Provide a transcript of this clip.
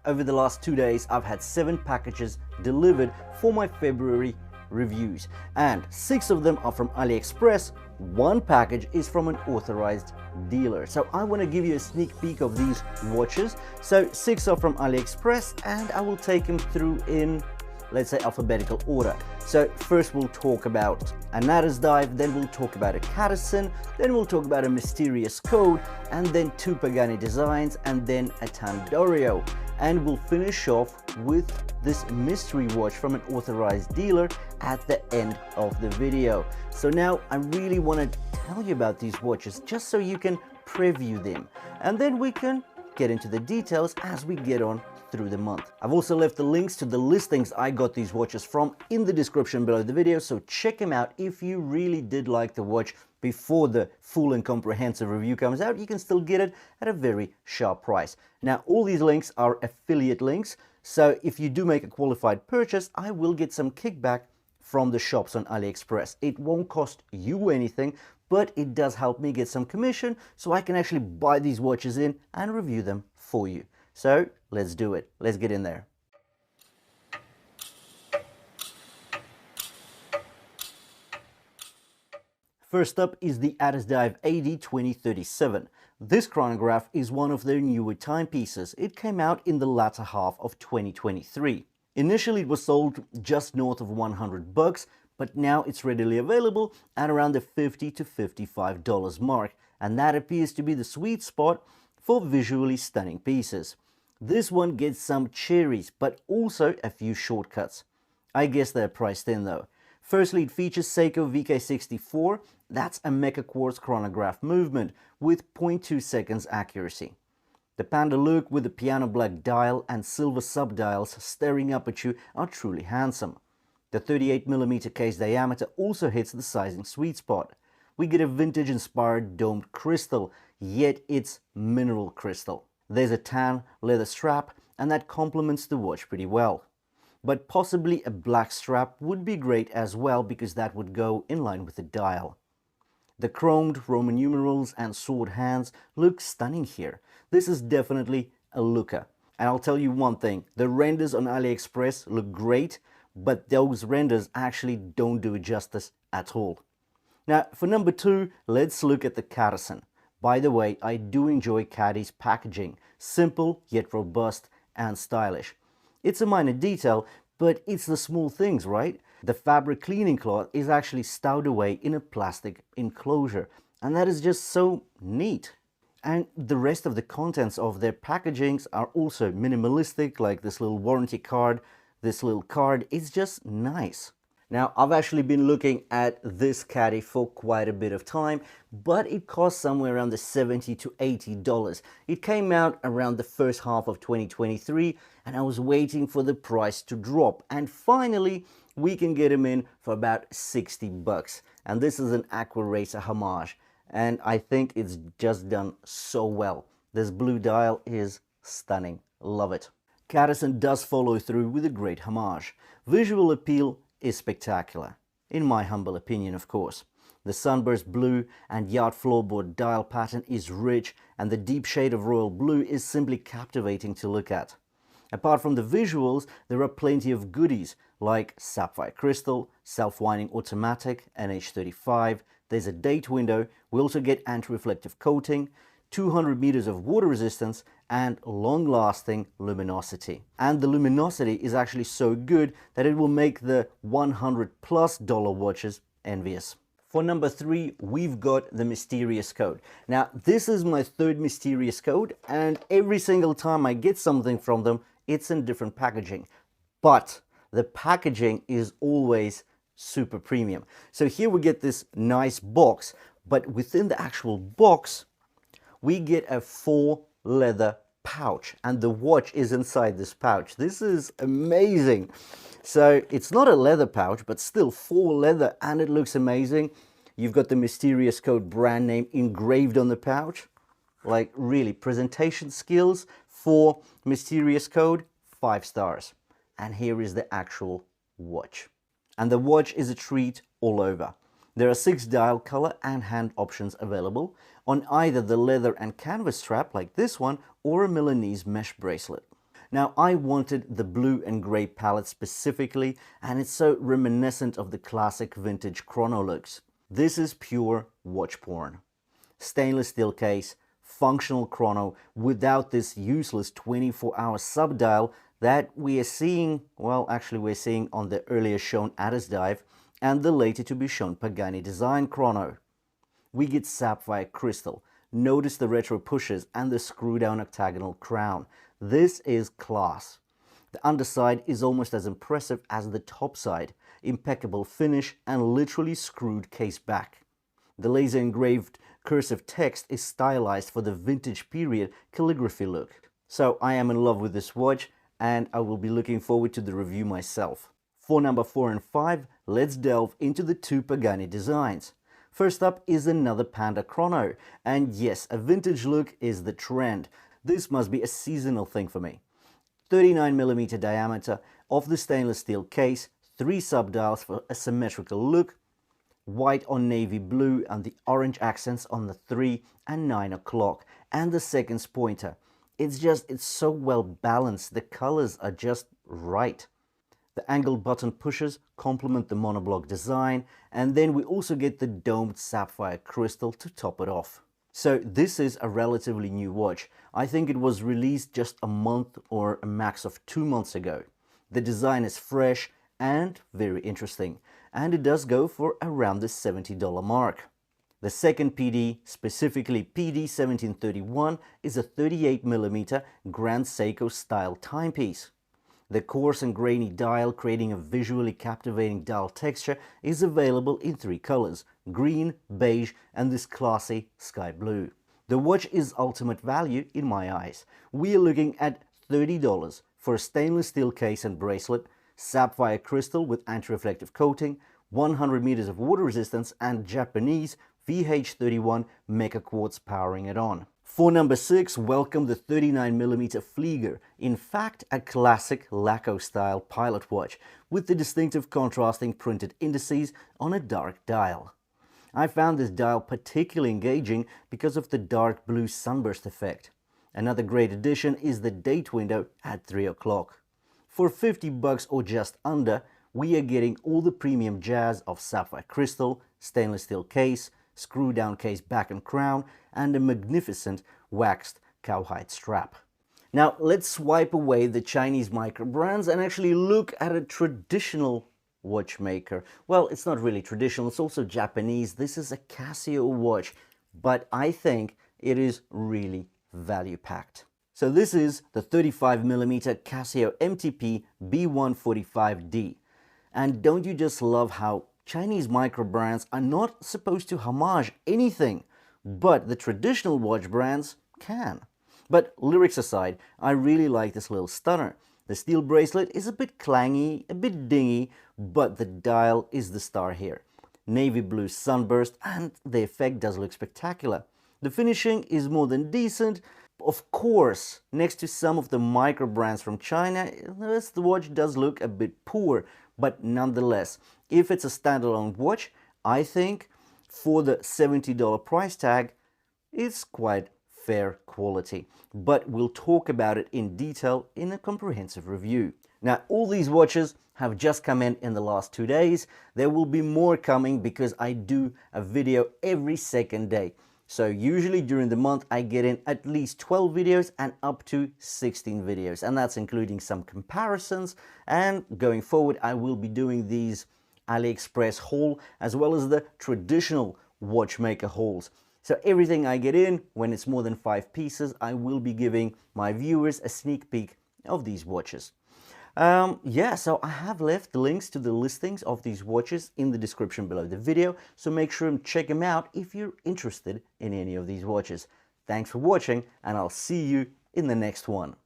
over the last 2 days, I've had 7 packages delivered for my February reviews, and 6 of them are from Aliexpress. 1 package is from an authorized dealer. So I want to give you a sneak peek of these watches. So 6 are from Aliexpress, and I will take them through in, let's say, alphabetical order. So first we'll talk about an Addis Dive, then we'll talk about a Cadisen, then we'll talk about a mysterious code, and then 2 Pagani designs, and then a Tandorio. And we'll finish off with this mystery watch from an authorized dealer at the end of the video. So now I really want to tell you about these watches just so you can preview them, and then we can get into the details as we get on through the month. I've also left the links to the listings I got these watches from in the description below the video, so check them out. If you really did like the watch before the full and comprehensive review comes out, you can still get it at a very sharp price. Now, all these links are affiliate links, so if you do make a qualified purchase, I will get some kickback from the shops on AliExpress. It won't cost you anything, but it does help me get some commission so I can actually buy these watches in and review them for you. So let's do it. Let's get in there. First up is the Addis Dive AD2037. This chronograph is one of their newer timepieces. It came out in the latter half of 2023. Initially it was sold just north of $100, but now it's readily available at around the $50 to $55 mark, and that appears to be the sweet spot for visually stunning pieces. This one gets some cherries, but also a few shortcuts. I guess they're priced in though. Firstly, it features Seiko VK64, that's a mecha quartz chronograph movement with 0.2 seconds accuracy. The Panda look with the piano black dial and silver subdials staring up at you are truly handsome. The 38mm case diameter also hits the sizing sweet spot. We get a vintage inspired domed crystal, yet it's mineral crystal. There's a tan leather strap, and that complements the watch pretty well. But possibly a black strap would be great as well, because that would go in line with the dial. The chromed Roman numerals and sword hands look stunning here. This is definitely a looker. And I'll tell you one thing, the renders on AliExpress look great, but those renders actually don't do it justice at all. Now for number 2, let's look at the Cadisen. By the way, I do enjoy Caddy's packaging, simple yet robust and stylish. It's a minor detail, but it's the small things, right? The fabric cleaning cloth is actually stowed away in a plastic enclosure, and that is just so neat. And the rest of the contents of their packagings are also minimalistic, like this little warranty card, this little card. It's just nice. Now, I've actually been looking at this caddy for quite a bit of time, but it cost somewhere around the $70 to $80. It came out around the first half of 2023, and I was waiting for the price to drop. And finally, we can get them in for about $60. And this is an Aqua Racer Homage, and I think it's just done so well. This blue dial is stunning. Love it. Cadisen does follow through with a great homage. Visual appeal is spectacular, in my humble opinion, of course. The sunburst blue and yard floorboard dial pattern is rich, and the deep shade of royal blue is simply captivating to look at. Apart from the visuals, there are plenty of goodies like sapphire crystal, self-winding automatic, NH35, there's a date window, we also get anti-reflective coating, 200 meters of water resistance, and long-lasting luminosity. And the luminosity is actually so good that it will make the $100+ watches envious. For number 3, we've got the mysterious code. Now, this is my 3rd mysterious code, and every single time I get something from them, it's in different packaging. But the packaging is always super premium. So here we get this nice box, but within the actual box, we get a 4 leather pouch, and the watch is inside this pouch. This is amazing. So it's not a leather pouch, but still 4 leather, and it looks amazing. You've got the mysterious code brand name engraved on the pouch. Like, really, presentation skills for mysterious code, 5 stars. And here is the actual watch. And the watch is a treat all over. There are 6 dial color and hand options available on either the leather and canvas strap like this one, or a Milanese mesh bracelet. Now, I wanted the blue and grey palette specifically, and it's so reminiscent of the classic vintage chrono looks. This is pure watch porn. Stainless steel case, functional chrono without this useless 24-hour subdial that we are seeing, well, actually we're seeing on the earlier shown Addis Dive and the later to be shown Pagani design chrono. We get sapphire crystal. Notice the retro pushes and the screw-down octagonal crown. This is class. The underside is almost as impressive as the top side. Impeccable finish and literally screwed case back. The laser engraved cursive text is stylized for the vintage period calligraphy look. So I am in love with this watch and I will be looking forward to the review myself. For number 4 and 5, let's delve into the two Pagani designs. First up is another Panda Chrono, and yes, a vintage look is the trend. This must be a seasonal thing for me. 39mm diameter of the stainless steel case, 3 subdials for a symmetrical look, white on navy blue and the orange accents on the 3 and 9 o'clock, and the seconds pointer. It's so well balanced, the colors are just right. The angled button pushers complement the monoblock design, and then we also get the domed sapphire crystal to top it off. So this is a relatively new watch. I think it was released just a month or a max of 2 months ago. The design is fresh and very interesting, and it does go for around the $70 mark. The second PD, specifically PD1731, is a 38mm Grand Seiko style timepiece. The coarse and grainy dial, creating a visually captivating dial texture, is available in 3 colors: green, beige, and this classy sky blue. The watch is ultimate value in my eyes. We are looking at $30 for a stainless steel case and bracelet, sapphire crystal with anti-reflective coating, 100 meters of water resistance, and Japanese VH31 Mecha Quartz powering it on. For number 6, welcome the 39mm Flieger, in fact a classic Laco style pilot watch with the distinctive contrasting printed indices on a dark dial. I found this dial particularly engaging because of the dark blue sunburst effect. Another great addition is the date window at 3 o'clock. For $50 or just under, we are getting all the premium jazz of sapphire crystal, stainless steel case, screw down case back and crown, and a magnificent waxed cowhide strap. Now let's swipe away the Chinese micro brands and actually look at a traditional watchmaker. Well, it's not really traditional, it's also Japanese. This is a Casio watch, but I think it is really value packed. So this is the 35mm Casio MTP B145D. And don't you just love how Chinese micro brands are not supposed to homage anything, but the traditional watch brands can. But lyrics aside, I really like this little stunner. The steel bracelet is a bit clangy, a bit dingy, but the dial is the star here. Navy blue sunburst, and the effect does look spectacular. The finishing is more than decent. Of course, next to some of the micro brands from China, the watch does look a bit poor, but nonetheless, if it's a standalone watch, I think for the $70 price tag, it's quite fair quality. But we'll talk about it in detail in a comprehensive review. Now, all these watches have just come in the last 2 days. There will be more coming because I do a video every second day. So usually during the month I get in at least 12 videos and up to 16 videos, and that's including some comparisons. And going forward I will be doing these Aliexpress haul as well as the traditional watchmaker hauls. So everything I get in, when it's more than 5 pieces, I will be giving my viewers a sneak peek of these watches. Yeah, so I have left the links to the listings of these watches in the description below the video, so make sure and check them out if you're interested in any of these watches. Thanks for watching, and I'll see you in the next one.